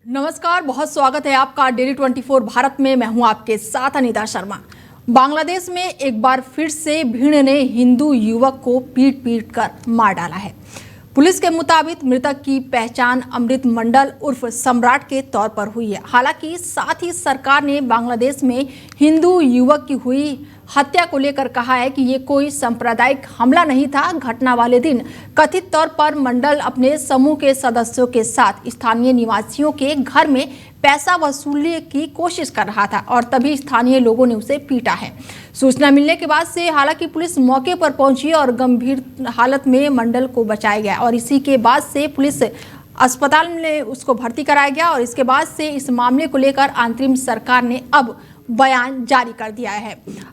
नमस्कार, बहुत स्वागत है आपका डेली 24 भारत में। मैं हूं आपके साथ अनीता शर्मा। बांग्लादेश में एक बार फिर से भीड़ ने हिंदू युवक को पीट पीट कर मार डाला है। पुलिस के मुताबिक मृतक की पहचान अमृत मंडल उर्फ सम्राट के तौर पर हुई है। हालांकि साथ ही सरकार ने बांग्लादेश में हिंदू युवक की हुई हत्या को लेकर कहा है कि ये कोई सांप्रदायिक हमला नहीं था। घटना वाले दिन कथित तौर पर मंडल अपने समूह के सदस्यों के साथ स्थानीय निवासियों के घर में पैसा वसूलने की कोशिश कर रहा था और तभी स्थानीय लोगों ने उसे पीटा है। सूचना मिलने के बाद से हालांकि पुलिस मौके पर पहुंची और गंभीर हालत में मंडल को बचाया गया और इसी के बाद से पुलिस अस्पताल में उसको भर्ती कराया गया और इसके बाद से इस मामले को लेकर अंतरिम सरकार ने अब बयान जारी कर दिया है।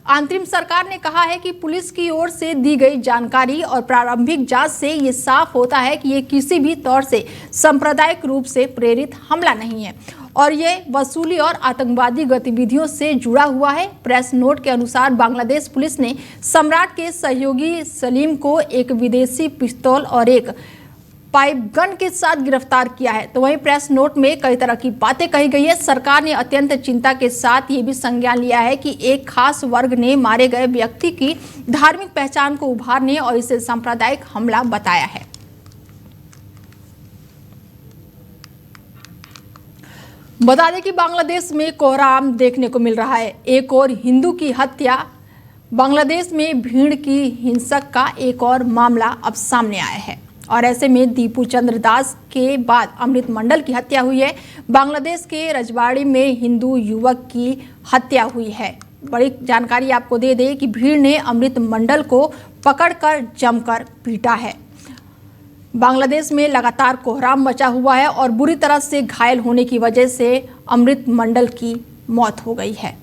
अंतरिम सरकार ने कहा है कि पुलिस की ओर से दी गई जानकारी और प्रारंभिक जांच से ये साफ होता है कि ये किसी भी तौर से सांप्रदायिक रूप से प्रेरित हमला नहीं है और ये वसूली और आतंकवादी गतिविधियों से जुड़ा हुआ है। प्रेस नोट के अनुसार बांग्लादेश पुलिस ने सम्राट के सहयोगी सलीम को एक विदेशी पिस्तौल और एक पाइप गन के साथ गिरफ्तार किया है। तो वहीं प्रेस नोट में कई तरह की बातें कही गई है। सरकार ने अत्यंत चिंता के साथ ये भी संज्ञान लिया है कि एक खास वर्ग ने मारे गए व्यक्ति की धार्मिक पहचान को उभारने और इसे सांप्रदायिक हमला बताया है। बता दें कि बांग्लादेश में कोहराम देखने को मिल रहा है। एक और हिंदू की हत्या। बांग्लादेश में भीड़ की हिंसक का एक और मामला अब सामने आया है और ऐसे में दीपू चंद्र दास के बाद अमृत मंडल की हत्या हुई है। बांग्लादेश के रजवाड़ी में हिंदू युवक की हत्या हुई है। बड़ी जानकारी आपको दे दें कि भीड़ ने अमृत मंडल को पकड़कर जमकर पीटा है। बांग्लादेश में लगातार कोहराम मचा हुआ है और बुरी तरह से घायल होने की वजह से अमृत मंडल की मौत हो गई है।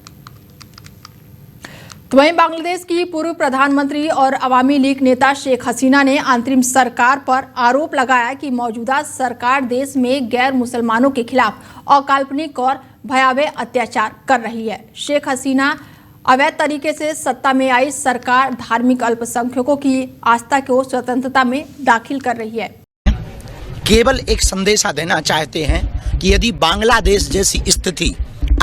तो वहीं बांग्लादेश की पूर्व प्रधानमंत्री और अवामी लीग नेता शेख हसीना ने अंतरिम सरकार पर आरोप लगाया कि मौजूदा सरकार देश में गैर मुसलमानों के खिलाफ अकाल्पनिक और भयावह अत्याचार कर रही है। शेख हसीना अवैध तरीके से सत्ता में आई सरकार धार्मिक अल्पसंख्यकों की आस्था को स्वतंत्रता में दाखिल कर रही है। केवल एक संदेशा देना चाहते हैं कि यदि बांग्लादेश जैसी स्थिति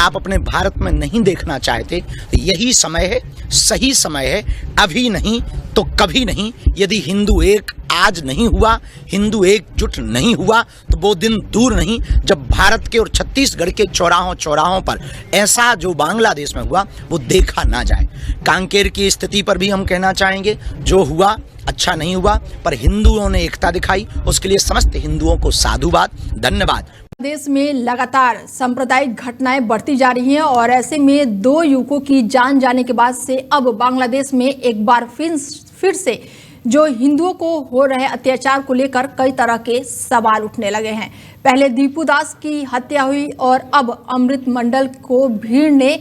आप अपने भारत में नहीं देखना चाहते तो यही समय है, सही समय है। अभी नहीं तो कभी नहीं। यदि हिंदू एक आज नहीं हुआ, हिंदू एकजुट नहीं हुआ तो वो दिन दूर नहीं जब भारत के और छत्तीसगढ़ के चौराहों पर ऐसा जो बांग्लादेश में हुआ वो देखा ना जाए। कांकेर की स्थिति पर भी हम कहना चाहेंगे, जो हुआ अच्छा नहीं हुआ, पर हिंदुओं ने एकता दिखाई, उसके लिए समस्त हिंदुओं को साधुवाद, धन्यवाद। देश में लगातार सांप्रदायिक घटनाएं बढ़ती जा रही हैं और ऐसे में दो युवकों की जान जाने के बाद से अब बांग्लादेश में एक बार फिर से जो हिंदुओं को हो रहे अत्याचार को लेकर कई तरह के सवाल उठने लगे हैं। पहले दीपू दास की हत्या हुई और अब अमृत मंडल को भीड़ ने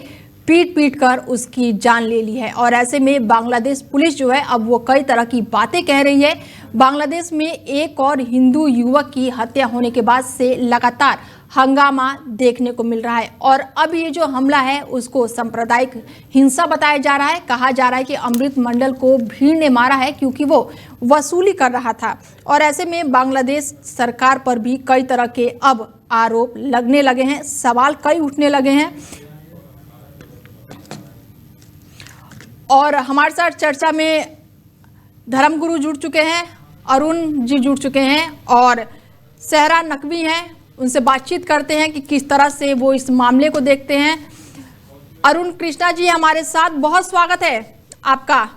पीट पीट कर उसकी जान ले ली है और ऐसे में बांग्लादेश पुलिस जो है अब वो कई तरह की बातें कह रही है। बांग्लादेश में एक और हिंदू युवक की हत्या होने के बाद से लगातार हंगामा देखने को मिल रहा है और अब ये जो हमला है उसको सांप्रदायिक हिंसा बताया जा रहा है। कहा जा रहा है कि अमृत मंडल को भीड़ ने मारा है क्योंकि वो वसूली कर रहा था और ऐसे में बांग्लादेश सरकार पर भी कई तरह के अब आरोप लगने लगे हैं, सवाल कई उठने लगे हैं। और हमारे साथ चर्चा में धर्मगुरु जुड़ चुके हैं, अरुण जी जुड़ चुके हैं और सहरा नकवी हैं। उनसे बातचीत करते हैं कि किस तरह से वो इस मामले को देखते हैं। अरुण कृष्णा जी हमारे साथ, बहुत स्वागत है आपका।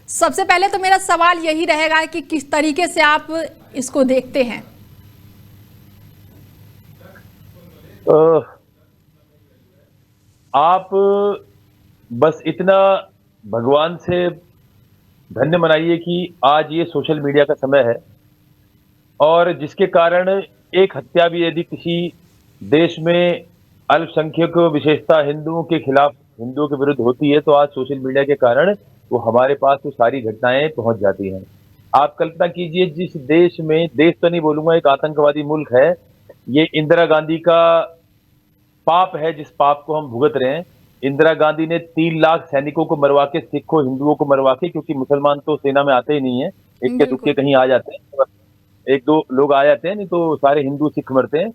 सबसे पहले तो मेरा सवाल यही रहेगा कि किस तरीके से आप इसको देखते हैं। आप बस इतना भगवान से धन्य मनाइए कि आज ये सोशल मीडिया का समय है और जिसके कारण एक हत्या भी यदि किसी देश में अल्पसंख्यक विशेषता हिंदुओं के खिलाफ, हिंदुओं के विरुद्ध होती है तो आज सोशल मीडिया के कारण वो हमारे पास वो सारी घटनाएं पहुंच जाती हैं। आप कल्पना कीजिए, जिस देश में, देश तो नहीं बोलूंगा, एक आतंकवादी मुल्क है, ये इंदिरा गांधी का पाप है जिस पाप को हम भुगत रहे हैं। इंदिरा गांधी ने 3 लाख सैनिकों को मरवा के, सिखों हिंदुओं को मरवा के, क्योंकि मुसलमान तो सेना में आते ही नहीं है, इक्के दुक्के कहीं आ जाते हैं, एक दो लोग आ जाते हैं, नहीं तो सारे हिंदू सिख मरते हैं।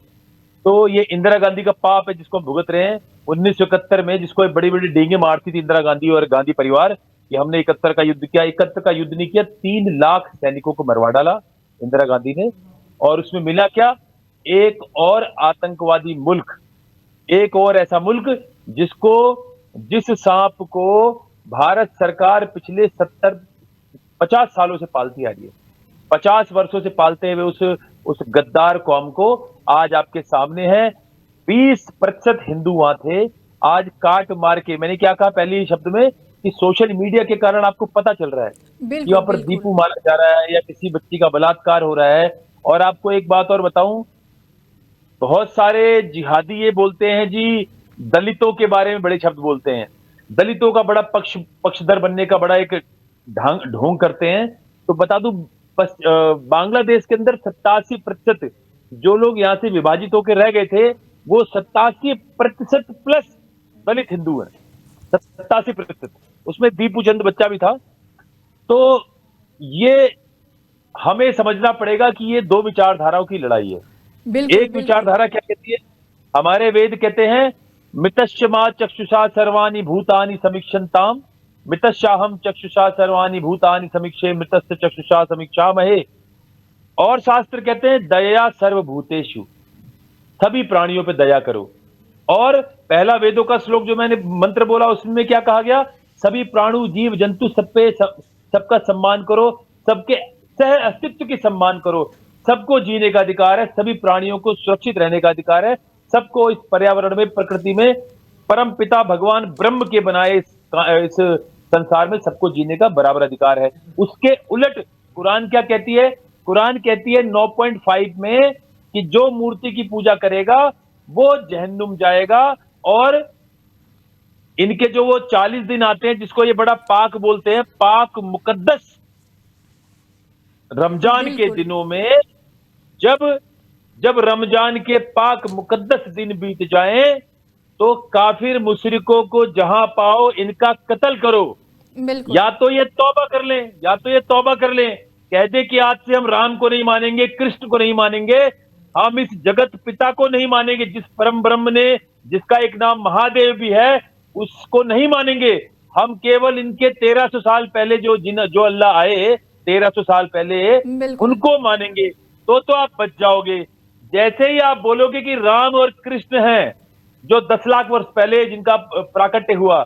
तो ये इंदिरा गांधी का पाप है जिसको हम भुगत रहे हैं। 1971 में जिसको बड़ी बड़ी डींगे मारती थी इंदिरा गांधी और गांधी परिवार कि हमने 71 का युद्ध किया, 71 का युद्ध नहीं किया, 3 लाख सैनिकों को मरवा डाला इंदिरा गांधी ने। और उसमें मिला क्या? एक और आतंकवादी मुल्क, एक और ऐसा मुल्क जिस सांप को भारत सरकार पिछले 50 सालों से पालती आ रही है, 50 वर्षों से पालते हुए उस गद्दार कौम को आज आपके सामने है। 20% हिंदू वहां थे, आज काट मार के, मैंने क्या कहा पहले ही शब्द में कि सोशल मीडिया के कारण आपको पता चल रहा है कि वहां पर दीपू मारा जा रहा है या किसी बच्ची का बलात्कार हो रहा है। और आपको एक बात और बताऊं, बहुत सारे जिहादी ये बोलते हैं जी, दलितों के बारे में बड़े शब्द बोलते हैं, दलितों का बड़ा पक्षधर बनने का बड़ा एक ढोंग करते हैं। तो बता दूं, बस बांग्लादेश के अंदर 87% जो लोग यहां से विभाजित होकर रह गए थे, वो 87% प्लस दलित हिंदू हैं, 87%। उसमें दीपू चंद बच्चा भी था। तो ये हमें समझना पड़ेगा कि ये दो विचारधाराओं की लड़ाई है। एक विचारधारा क्या कहती है? हमारे वेद कहते हैं मितश्चमा चक्षुषा सर्वाणि भूतानि समीक्षन्ताम, मितश्चाहम चक्षुषा सर्वाणि भूतानि समीक्षे मृतस्य चक्षुषा समीक्षामहे। और शास्त्र कहते हैं दया सर्वभूतेषु, सभी प्राणियों पे दया करो। और पहला वेदों का श्लोक जो मैंने मंत्र बोला उसमें क्या कहा गया? सभी प्राणु जीव जंतु सबका सम्मान करो, सबके सह अस्तित्व की सम्मान करो, सबको जीने का अधिकार है, सभी प्राणियों को सुरक्षित रहने का अधिकार है, सबको इस पर्यावरण में, प्रकृति में, परम पिता भगवान ब्रह्म के बनाए इस संसार में सबको जीने का बराबर अधिकार है। उसके उलट कुरान क्या कहती है? कुरान कहती है 9.5 में कि जो मूर्ति की पूजा करेगा वो जहन्नुम जाएगा। और इनके जो वो 40 दिन आते हैं जिसको ये बड़ा पाक बोलते हैं, पाक मुकद्दस, रमजान के दिनों में जब रमजान के पाक मुकद्दस दिन बीत जाएं तो काफिर मुशरिकों को जहां पाओ इनका कत्ल करो। या तो ये तौबा कर लें, कह दे कि आज से हम राम को नहीं मानेंगे, कृष्ण को नहीं मानेंगे, हम इस जगत पिता को नहीं मानेंगे, जिस परम ब्रह्म ने, जिसका एक नाम महादेव भी है, उसको नहीं मानेंगे। हम केवल इनके 1300 साल पहले जो अल्लाह आए 1300 साल पहले उनको मानेंगे। तो आप बच जाओगे। जैसे ही आप बोलोगे कि राम और कृष्ण हैं जो 10 लाख वर्ष पहले जिनका प्राकट्य हुआ,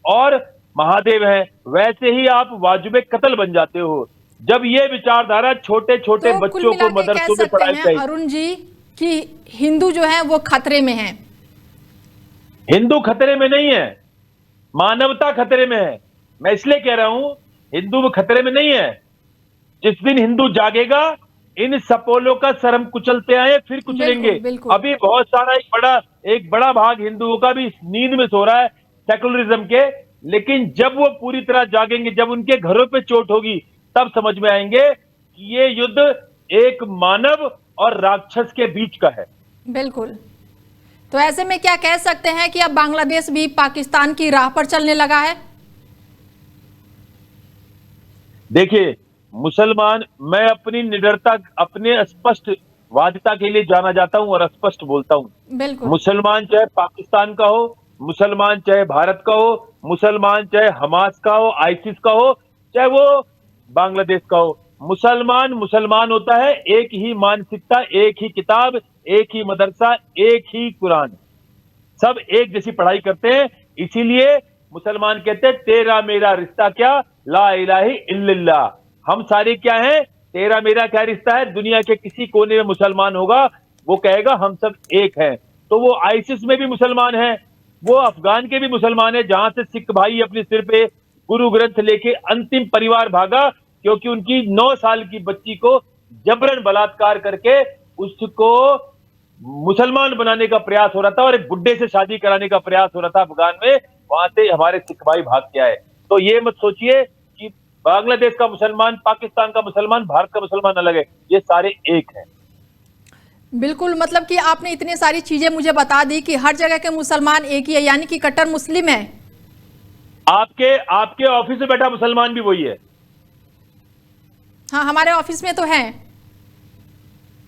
और महादेव हैं, वैसे ही आप वाजिबे कत्ल बन जाते हो। जब ये विचारधारा छोटे छोटे बच्चों को मदरसों में पढ़ाई जाए। अरुण जी कि हिंदू जो है वो खतरे में है। हिंदू खतरे में नहीं है, मानवता खतरे में है। मैं इसलिए कह रहा हूं हिंदू खतरे में नहीं है। जिस दिन हिंदू जागेगा, इन सपोलों का सर हम कुचलते आए फिर कुचलेंगे। अभी बहुत सारा एक बड़ा भाग हिंदुओं का भी नींद में सो रहा है सेकुलरिज्म के, लेकिन जब वो पूरी तरह जागेंगे, जब उनके घरों पे चोट होगी, तब समझ में आएंगे कि ये युद्ध एक मानव और राक्षस के बीच का है। बिल्कुल। तो ऐसे में क्या कह सकते हैं कि अब बांग्लादेश भी पाकिस्तान की राह पर चलने लगा है? देखिए, मुसलमान, मैं अपनी निडरता, अपने स्पष्ट वादिता के लिए जाना जाता हूं और स्पष्ट बोलता हूं। मुसलमान चाहे पाकिस्तान का हो, मुसलमान चाहे भारत का हो, मुसलमान चाहे हमास का हो, आईसिस का हो, चाहे वो बांग्लादेश का हो, मुसलमान होता है। एक ही मानसिकता, एक ही किताब, एक ही मदरसा, एक ही कुरान, सब एक जैसी पढ़ाई करते हैं। इसीलिए मुसलमान कहते हैं तेरा मेरा रिश्ता क्या, ला इलाहा इल्लल्लाह। हम सारे क्या हैं? तेरा मेरा क्या रिश्ता है? दुनिया के किसी कोने में मुसलमान होगा, वो कहेगा हम सब एक हैं। तो वो आईसिस में भी मुसलमान है, वो अफगान के भी मुसलमान है, जहां से सिख भाई अपने सिर पे गुरु ग्रंथ लेके अंतिम परिवार भागा, क्योंकि उनकी 9 साल की बच्ची को जबरन बलात्कार करके उसको मुसलमान बनाने का प्रयास हो रहा था और एक बुड्ढे से शादी कराने का प्रयास हो रहा था अफगान में। वहां से हमारे सिख भाई भाग के आए। तो ये मत सोचिए कि बांग्लादेश का मुसलमान, पाकिस्तान का मुसलमान, भारत का मुसलमान अलग है, ये सारे एक हैं। बिल्कुल, मतलब कि आपने इतनी सारी चीजें मुझे बता दी कि हर जगह के मुसलमान एक ही है, यानी कि कट्टर मुस्लिम है। आपके ऑफिस में बैठा मुसलमान भी वही है। हाँ, हमारे ऑफिस में तो है।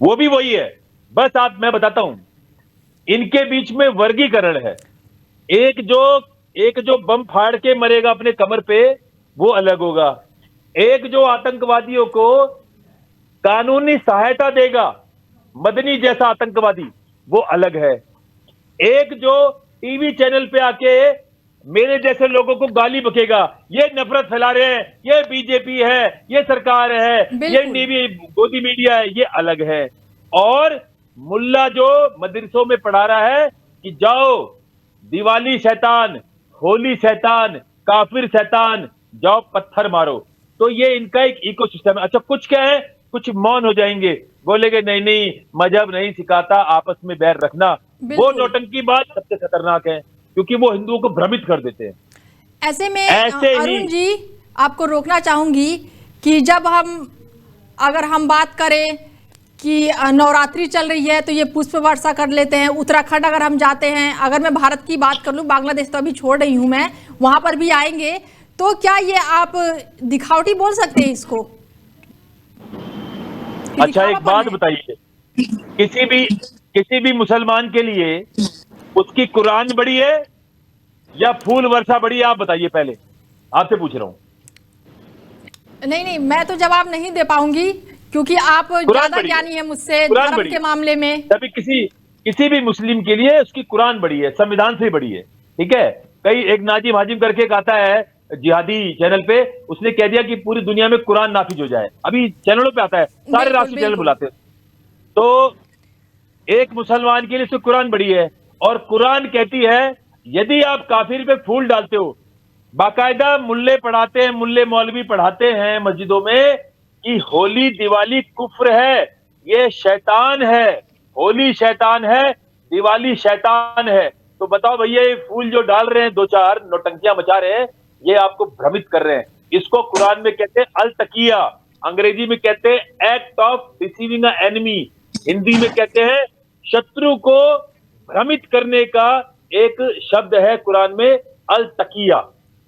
वो भी वही है। बस मैं बताता हूं, इनके बीच में वर्गीकरण है। एक जो बम फाड़ के मरेगा अपने कमर पे, वो अलग होगा। एक जो आतंकवादियों को कानूनी सहायता देगा, मदनी जैसा आतंकवादी, वो अलग है। एक जो टीवी चैनल पे आके मेरे जैसे लोगों को गाली बकेगा, ये नफरत फैला रहे हैं, ये बीजेपी है, ये सरकार है, ये नीवी गोदी मीडिया है, ये अलग है। और मुल्ला जो मदरसों में पढ़ा रहा है कि जाओ दिवाली शैतान, होली शैतान, काफिर शैतान, जाओ पत्थर मारो। तो ये इनका एक इकोसिस्टम है। अच्छा, कुछ क्या है, कुछ मौन हो जाएंगे, बोलेंगे नहीं नहीं मजहब नहीं सिखाता आपस में बैर रखना। वो नौटंकी बात सबसे खतरनाक है, क्योंकि वो हिंदुओं को भ्रमित कर देते हैं। ऐसे में अरुण जी, आपको रोकना चाहूंगी कि जब अगर हम बात करें कि नवरात्रि चल रही है तो ये पुष्प वर्षा कर लेते हैं। उत्तराखंड अगर हम जाते हैं, अगर मैं भारत की बात कर लूं, बांग्लादेश तो अभी छोड़ रही हूं मैं, वहां पर भी आएंगे, तो क्या ये आप दिखावटी बोल सकते हैं इसको? अच्छा, एक बात बताइए, किसी भी मुसलमान के लिए उसकी कुरान बड़ी है या फूल वर्षा बड़ी है? आप बताइए, पहले आपसे पूछ रहा हूं। नहीं, मैं तो जवाब नहीं दे पाऊंगी, क्योंकि आप ज्यादा ज्ञानी है मुझसे धर्म के मामले में। तभी किसी भी मुस्लिम के लिए उसकी कुरान बड़ी है, संविधान से बड़ी है। ठीक है, कई एक नाजिम हाजिम करके एक आता है जिहादी चैनल पे, उसने कह दिया कि पूरी दुनिया में कुरान नाफिज हो जाए। अभी चैनलों पे आता है, सारे राष्ट्रीय चैनल बुलाते हैं। तो एक मुसलमान के लिए उसकी कुरान बड़ी है, और कुरान कहती है यदि आप काफिर पे फूल डालते हो, बाकायदा मुल्ले पढ़ाते हैं, मुल्ले मौलवी पढ़ाते हैं मस्जिदों में कि होली दिवाली कुफ्र है, ये शैतान है, होली शैतान है, दिवाली शैतान है। तो बताओ भैया, ये फूल जो डाल रहे हैं, दो चार नौटंकियां मचा रहे हैं, ये आपको भ्रमित कर रहे हैं। इसको कुरान में कहते हैं अल तकिया, अंग्रेजी में कहते हैं act of deceiving a enemy, Hindi में कहते हैं शत्रु को भ्रमित करने का एक शब्द है कुरान में, अल तकिया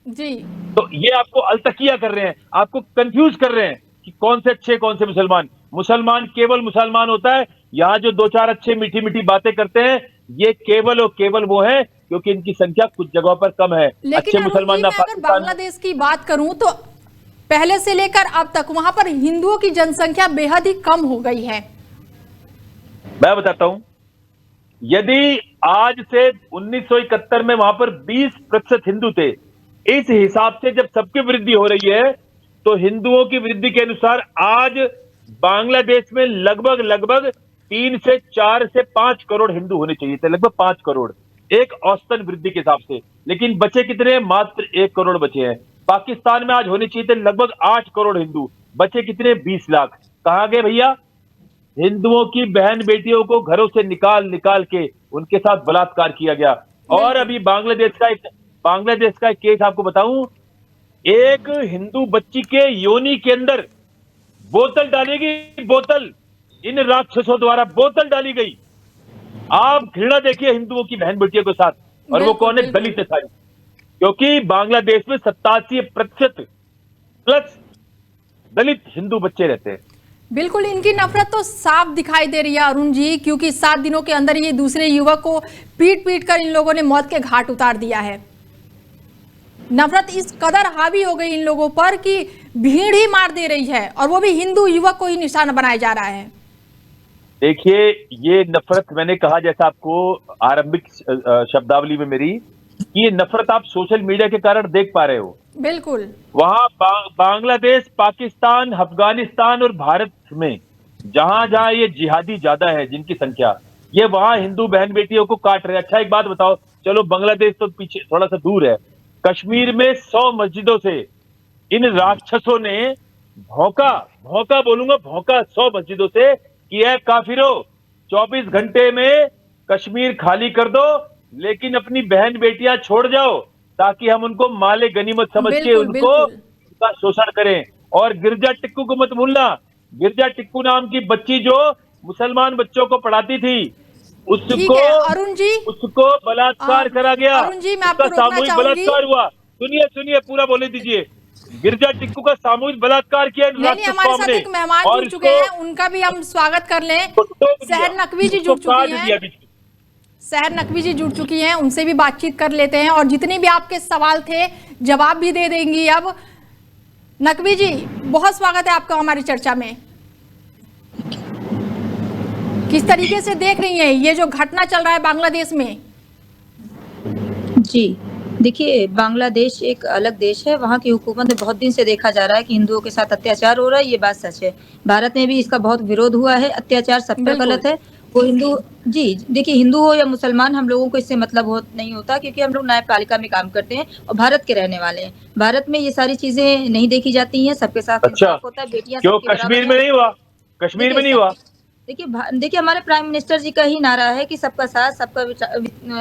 जी। तो ये आपको अल तकिया कर रहे हैं, आपको कंफ्यूज कर रहे हैं कि कौन से अच्छे कौन से मुसलमान। मुसलमान केवल मुसलमान होता है। यहाँ जो दो चार अच्छे मीठी मीठी बातें करते हैं, ये केवल और केवल वो है क्योंकि इनकी संख्या कुछ जगहों पर कम है। अच्छे मुसलमान ना अगर बांग्लादेश की बात करूं तो पहले से लेकर अब तक वहां पर हिंदुओं की जनसंख्या बेहद ही कम हो गई है। मैं बताता हूं, यदि आज से 1971 में वहां पर 20% हिंदू थे, इस हिसाब से जब सबकी वृद्धि हो रही है तो हिंदुओं की वृद्धि के अनुसार आज बांग्लादेश में लगभग 3 से 4 से 5 करोड़ हिंदू होने चाहिए थे, लगभग 5 करोड़ एक औसतन वृद्धि के हिसाब से। लेकिन बचे कितने? मात्र 1 करोड़ बचे हैं। पाकिस्तान में आज होने चाहिए थे लगभग 8 करोड़ हिंदू, बचे कितने? 20 लाख। कहां गए भैया? हिंदुओं की बहन बेटियों को घरों से निकाल के उनके साथ बलात्कार किया गया। और अभी बांग्लादेश का एक केस आपको बताऊं, एक हिंदू बच्ची के योनि के अंदर बोतल डालेगी, बोतल इन राक्षसों द्वारा बोतल डाली गई। आप घृणा देखिए हिंदुओं की बहन बेटियों के साथ, और वो कौन है? दलित है सारी, क्योंकि बांग्लादेश में 87% प्लस दलित हिंदू बच्चे रहते हैं। बिल्कुल, इनकी नफरत तो साफ दिखाई दे रही है अरुण जी, क्योंकि 7 दिनों के अंदर ये दूसरे युवक को पीट कर इन लोगों ने मौत के घाट उतार दिया है। नफरत इस कदर हावी हो गई इन लोगों पर कि भीड़ ही मार दे रही है, और वो भी हिंदू युवक को ही निशाना बनाया जा रहा है। देखिए, ये नफरत, मैंने कहा जैसा आपको आरंभिक शब्दावली में मेरी, ये नफरत आप सोशल मीडिया के कारण देख पा रहे हो। बिल्कुल, वहां बांग्लादेश, पाकिस्तान, अफगानिस्तान और भारत में जहां ये जिहादी ज्यादा है जिनकी संख्या, ये वहां हिंदू बहन बेटियों को काट रहे हैं। अच्छा, एक बात बताओ, चलो बांग्लादेश तो पीछे थोड़ा सा दूर है, कश्मीर में 100 मस्जिदों से इन राक्षसों ने भौंका बोलूंगा, भौंका 100 मस्जिदों से कि है काफिरों, 24 घंटे में कश्मीर खाली कर दो, लेकिन अपनी बहन बेटियां छोड़ जाओ ताकि हम उनको माले गनीमत समझ के उनका शोषण करें। और गिरजा टिक्कू को मत भूलना, गिरजा टिक्कू नाम की बच्ची जो मुसलमान बच्चों को पढ़ाती थी, उसको बलात्कार करा गया, अरुण जी, मैं आपको रोकना चाहूंगी। बलात्कार हुआ। सुनिए पूरा बोले दीजिए। गिरजा टिक्कू का सामूहिक बलात्कार किया नहीं, हमारे साथ एक मेहमान जुड़ चुके हैं, उनका भी हम स्वागत कर लें। सहर नकवी जी जुड़ चुकी हैं, सहर नकवी जी जुड़ चुकी हैं, उनसे भी बातचीत कर लेते हैं और जितने भी आपके सवाल थे जवाब भी दे देंगी। अब नकवी जी, बहुत स्वागत है आपका हमारी चर्चा में। किस तरीके से देख रही हैं ये जो घटना चल रहा है बांग्लादेश में? जी देखिए, बांग्लादेश एक अलग देश है। वहाँ की हुकूमत में बहुत दिन से देखा जा रहा है कि हिंदुओं के साथ अत्याचार हो रहा है, ये बात सच है। भारत में भी इसका बहुत विरोध हुआ है। अत्याचार सब पर गलत है। वो हिंदू, जी देखिए, हिंदू हो या मुसलमान, हम लोगों को इससे मतलब नहीं होता, क्योंकि हम लोग न्यायपालिका में काम करते हैं और भारत के रहने वाले हैं। भारत में ये सारी चीजें नहीं देखी जाती हैं, सबके साथ इंसाफ होता है। बेटियां क्यों कश्मीर में नहीं हुआ? कश्मीर में नहीं हुआ? देखिए हमारे प्राइम मिनिस्टर जी का ही नारा है कि सबका साथ, सबका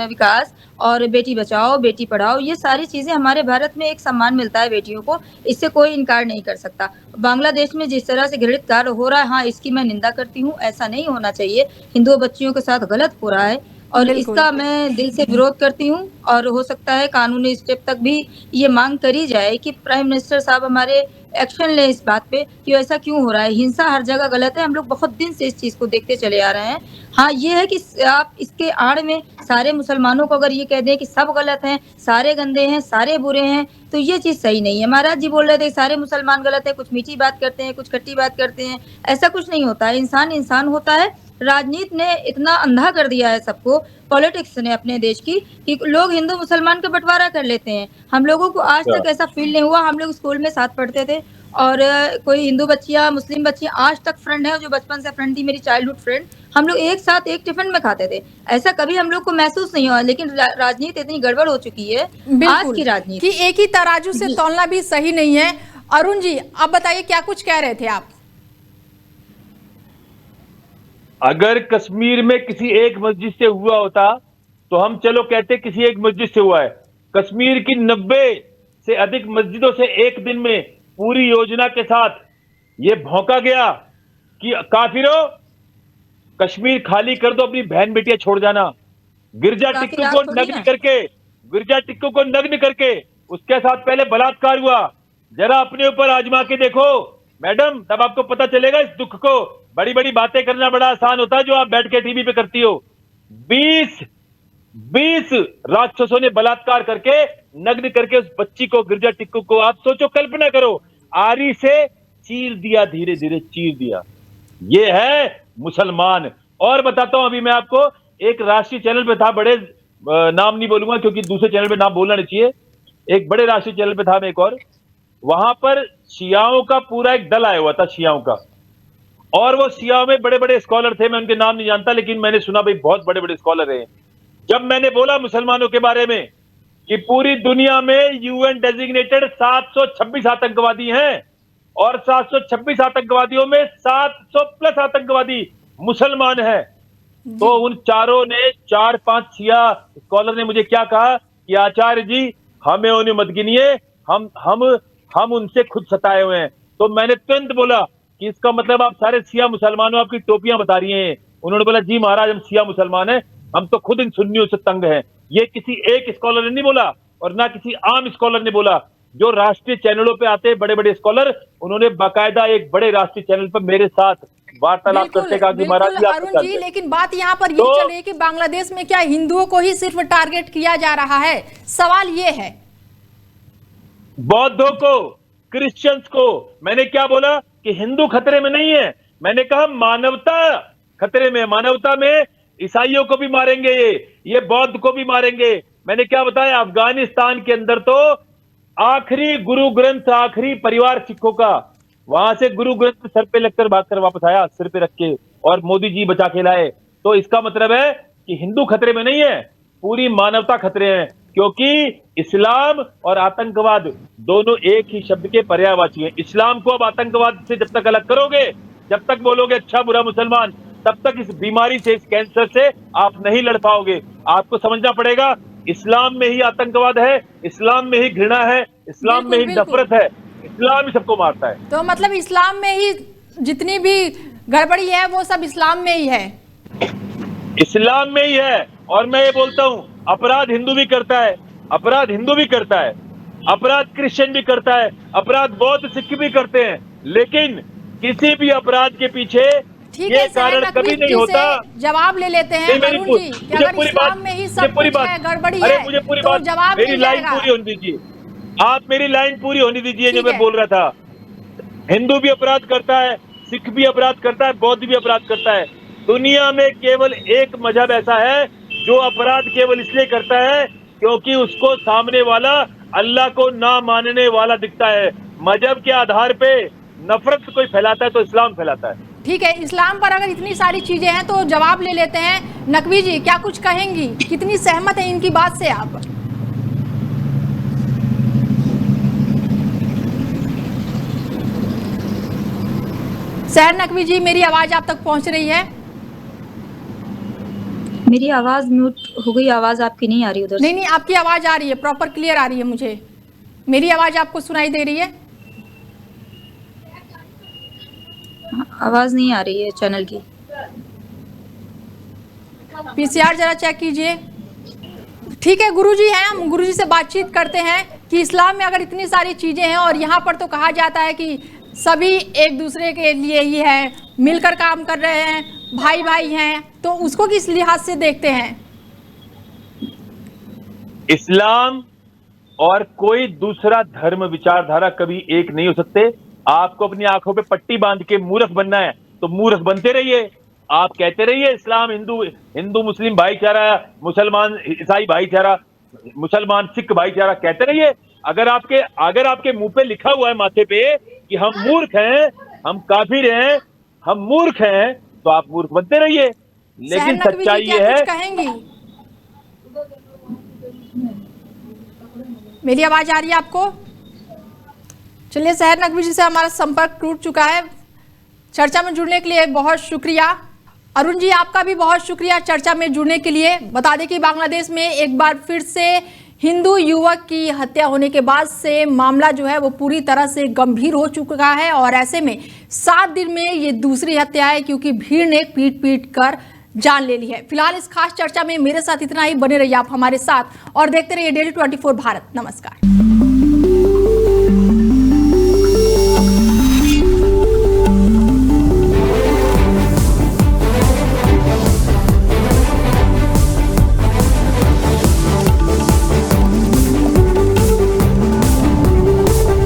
विकास और बेटी बचाओ बेटी पढ़ाओ। ये सारी चीजें हमारे भारत में एक सम्मान मिलता है बेटियों को, इससे कोई इनकार नहीं कर सकता। बांग्लादेश में जिस तरह से घृणित कार्य हो रहा है, हाँ इसकी मैं निंदा करती हूँ। ऐसा नहीं होना चाहिए, हिंदू बच्चियों के साथ गलत हो रहा है और इसका मैं दिल से विरोध करती हूँ। और हो सकता है कानूनी स्टेप तक भी ये मांग करी जाए कि प्राइम मिनिस्टर साहब हमारे एक्शन ले इस बात पे कि ऐसा क्यों हो रहा है। हिंसा हर जगह गलत है, हम लोग बहुत दिन से इस चीज को देखते चले आ रहे हैं। हाँ ये है कि आप इसके आड़ में सारे मुसलमानों को अगर ये कह दें कि सब गलत हैं, सारे गंदे हैं, सारे बुरे हैं, तो ये चीज सही नहीं है। महाराज जी बोल रहे थे सारे मुसलमान गलत है, कुछ मीठी बात करते हैं, कुछ खट्टी बात करते हैं। ऐसा कुछ नहीं होता है। इंसान इंसान होता है। राजनीति ने इतना अंधा कर दिया है सबको, पॉलिटिक्स ने अपने देश की, कि लोग हिंदू मुसलमान का बंटवारा कर लेते हैं। हम लोगों को आज तक ऐसा फील नहीं हुआ। हम लोग स्कूल में साथ पढ़ते थे और कोई हिंदू बच्चियां मुस्लिम बच्चियां आज तक फ्रेंड है, जो बचपन से फ्रेंड थी, मेरी चाइल्डहुड फ्रेंड। हम लोग एक साथ एक टिफिन में खाते थे। ऐसा कभी हम लोग को महसूस नहीं हुआ। लेकिन राजनीति इतनी गड़बड़ हो चुकी है आज की राजनीति कि एक ही तराजू से तौलना भी सही नहीं है। अरुण जी, आप बताइए, क्या कुछ कह रहे थे आप? अगर कश्मीर में किसी एक मस्जिद से हुआ होता तो हम चलो कहते किसी एक मस्जिद से हुआ है। कश्मीर की 90 से अधिक मस्जिदों से एक दिन में पूरी योजना के साथ ये भौंका गया कि काफिरों, कश्मीर खाली कर दो, अपनी बहन बेटियां छोड़ जाना। गिरजा टिक्कू को नग्न करके उसके साथ पहले बलात्कार हुआ। जरा अपने ऊपर आजमा के देखो मैडम, तब आपको पता चलेगा इस दुख को। बड़ी बड़ी बातें करना बड़ा आसान होता है जो आप बैठ के टीवी पे करती हो। 20 राक्षसों ने बलात्कार करके नग्न करके उस बच्ची को, गिरजा टिक्कू को, आप सोचो, कल्पना करो, आरी से चीर दिया, धीरे धीरे चीर दिया। ये है मुसलमान। और बताता हूं, अभी मैं आपको एक राष्ट्रीय चैनल पे था, बड़े नाम नहीं बोलूंगा क्योंकि दूसरे चैनल पे नाम बोलना नहीं चाहिए, एक बड़े राष्ट्रीय चैनल पे था मैं एक, और वहां पर शियाओं का पूरा एक दल आया हुआ था, शियाओं का। और वो शियाओं में बड़े बड़े स्कॉलर थे, मैं उनके नाम नहीं जानता, लेकिन मैंने सुना भाई बहुत बड़े बड़े स्कॉलर हैं। जब मैंने बोला मुसलमानों के बारे में कि पूरी दुनिया में यूएन डेजिग्नेटेड 726 आतंकवादी हैं और 726 आतंकवादियों में 700 प्लस आतंकवादी मुसलमान हैं, तो उन चारों ने, 4-5 शिया स्कॉलर ने मुझे क्या कहा कि आचार्य जी, हमें उन्हें मत गिनिए, हम उनसे खुद सताए हुए हैं। तो मैंने तुरंत बोला कि इसका मतलब आप सारे शिया मुसलमानों, आपकी टोपियां बता रही हैं। उन्होंने बोला जी महाराज, हम शिया मुसलमान हैं, हम तो खुद इन सुन्नियों से तंग हैं। ये किसी एक स्कॉलर ने नहीं बोला और ना किसी आम स्कॉलर ने बोला। जो राष्ट्रीय चैनलों पे आते हैं बड़े बड़े स्कॉलर, उन्होंने बाकायदा एक बड़े राष्ट्रीय चैनल पर मेरे साथ वार्तालाप करते कहा कि महाराज जी, अरुण जी, लेकिन बात यहाँ पर ये चल रही है कि बांग्लादेश में क्या हिंदुओं को ही सिर्फ टारगेट किया जा रहा है? सवाल ये है। बौद्धों को, क्रिश्चियंस को। मैंने क्या बोला कि हिंदू खतरे में नहीं है, मैंने कहा मानवता खतरे में। मानवता में ईसाइयों को भी मारेंगे, ये बौद्ध को भी मारेंगे। मैंने क्या बताया, अफगानिस्तान के अंदर तो आखिरी गुरु ग्रंथ, आखिरी परिवार सिखों का, वहां से गुरु ग्रंथ सर पे लगकर भागकर वापस आया, सिर पे रख के, और मोदी जी बचा के लाए। तो इसका मतलब है कि हिंदू खतरे में नहीं है, पूरी मानवता खतरे हैं, क्योंकि इस्लाम और आतंकवाद दोनों एक ही शब्द के पर्यायवाची हैं। इस्लाम को अब आतंकवाद से जब तक अलग करोगे, जब तक बोलोगे अच्छा बुरा मुसलमान, तब तक इस बीमारी से, इस कैंसर से आप नहीं लड़ पाओगे। आपको समझना पड़ेगा, इस्लाम में ही आतंकवाद है, इस्लाम में ही घृणा है, इस्लाम में ही नफरत है, इस्लाम ही सबको मारता है। तो मतलब इस्लाम में ही जितनी भी गड़बड़ी है वो सब इस्लाम में ही है, इस्लाम में ही है। और मैं ये बोलता हूं, अपराध हिंदू भी करता है, अपराध हिंदू भी करता है। अपराध क्रिश्चियन भी करता है, अपराध बौद्ध सिख भी करते हैं, लेकिन किसी भी अपराध के पीछे ठीक ये है, कारण सहर कभी नकवी नहीं जी होता। से जवाब ले लेते हैं नहीं, मेरी अरुण पूरी- जी कि मुझे अगर पूरी इस्लाम बात- में ही मुझे सब पूरी कुछ बात- है, गड़बड़ी अरे है, मुझे पूरी तो बात, जवाब मेरी मिल लाइन जाएगा। पूरी होने दीजिए, आप मेरी लाइन पूरी होने दीजिए। जो ठीक मैं है। बोल रहा था, हिंदू भी अपराध करता है, सिख भी अपराध करता है, बौद्ध भी अपराध करता है। दुनिया में केवल एक मजहब ऐसा है जो अपराध केवल इसलिए करता है क्योंकि उसको सामने वाला अल्लाह को ना मानने वाला दिखता है। मजहब के आधार पे नफरत कोई फैलाता है तो इस्लाम फैलाता है। ठीक है, इस्लाम पर अगर इतनी सारी चीजें हैं तो जवाब ले लेते हैं। नकवी जी क्या कुछ कहेंगी, कितनी सहमत है इनकी बात से आप? सहर नकवी जी, मेरी आवाज आप तक पहुंच रही है? मेरी आवाज म्यूट हो गई, आवाज आपकी नहीं आ रही उधर से। नहीं, आपकी आवाज आ रही है, प्रॉपर क्लियर आ रही है मुझे। मेरी आवाज आपको सुनाई दे रही है? आवाज नहीं आ रही है चैनल की। पीसीआर जरा चेक कीजिए। ठीक है, गुरुजी हैं, हम गुरुजी से बातचीत करते हैं कि इस्लाम में अगर इतनी सारी चीजें हैं और यहाँ पर तो कहा जाता है कि सभी एक दूसरे के लिए ही है, मिलकर काम कर रहे हैं, भाई भाई हैं, तो उसको किस लिहाज से देखते हैं? इस्लाम और कोई दूसरा धर्म विचारधारा कभी एक नहीं हो सकते। आपको अपनी आंखों पे पट्टी बांध के मूर्ख बनना है तो मूर्ख बनते रहिए। आप कहते रहिए इस्लाम हिंदू मुस्लिम भाईचारा, मुसलमान ईसाई भाईचारा, मुसलमान सिख भाईचारा, कहते रहिए। अगर आपके मुंह पे लिखा हुआ है माथे पे कि हम मूर्ख हैं, हम काफिर हैं, हम मूर्ख हैं, तो आप मूर्ख बनते रहिए। लेकिन सहर नकवी जी, सच्चाई क्या ये कुछ है। कहेंगी? मेरी आवाज आ रही है आपको? चलिए, सहर नकवी जी से हमारा संपर्क टूट चुका है। चर्चा में जुड़ने के लिए बहुत शुक्रिया। अरुण जी, आपका भी बहुत शुक्रिया चर्चा में जुड़ने के लिए। बता दें कि बांग्लादेश में एक बार फिर से हिंदू युवक की हत्या होने के बाद से मामला जो है वो पूरी तरह से गंभीर हो चुका है और ऐसे में 7 दिन में ये दूसरी हत्या है क्योंकि भीड़ ने पीट कर जान ले ली है। फिलहाल इस खास चर्चा में मेरे साथ इतना ही। बने रहिए आप हमारे साथ और देखते रहिए डेली 24 भारत। नमस्कार।